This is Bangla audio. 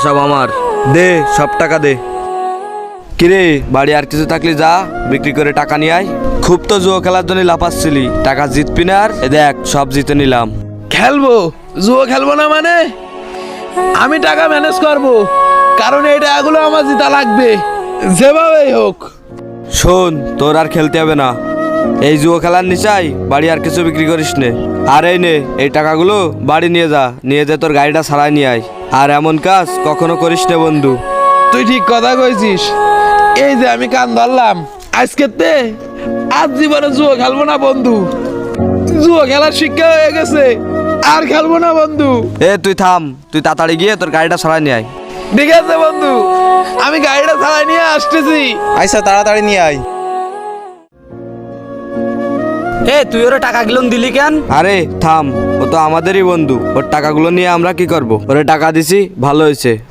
সব আমার। দে সব টাকা দে। কিরে বাড়ি আর কিছু থাকলে যা বিক্রি করে টাকা নিয়ে আয়। খুব তো জুয়ো খেলার জন্য লাফাচ্ছিলি, টাকা জিতবি না। আর এ দেখ সব জিতে নিলাম। খেলবো? জুয়ো খেলবো না মানে? আমি টাকা ম্যানেজ করবো, কারণ এই টাকাগুলো আমার জিতা লাগবে যেভাবেই হোক। শোন, তোর আর খেলতে হবে না। এই জুয়ো খেলার নিচাই বাড়ি আর কিছু বিক্রি করিস নে। আর এই নে এই টাকাগুলো বাড়ি নিয়ে যা, নিয়ে যা তোর গাড়িটা ছাড়াই নিয়ে আয়। আর এমন কাজ কখনো করিস নে বন্ধু। তুই ঠিক কথা কইছিস। এই যে আমি কান ধরলাম, আজকেতে আজ জীবনে জুয়ো খেলবো না বন্ধু। জুয়ো খেলার শিক্ষা হয়ে গেছে, আর খেলবো না বন্ধু। এ তুই থাম, তুই তাড়াতাড়ি গিয়ে তোর গাড়িটা ছাড়াই নিয়ে আয়। ঠিক আছে বন্ধু, আমি গাড়িটা চালাই নিয়ে আসতেছি। আইসা তাড়াতাড়ি নিয়ে আয়। এ তুই ওরে টাকা গিলন দিলি কেন? আরে থাম, ও তো আমাদেরই বন্ধু, ওর টাকাগুলো নিয়ে আমরা কি করব? ওরে টাকা দিছি, ভালো হয়েছে।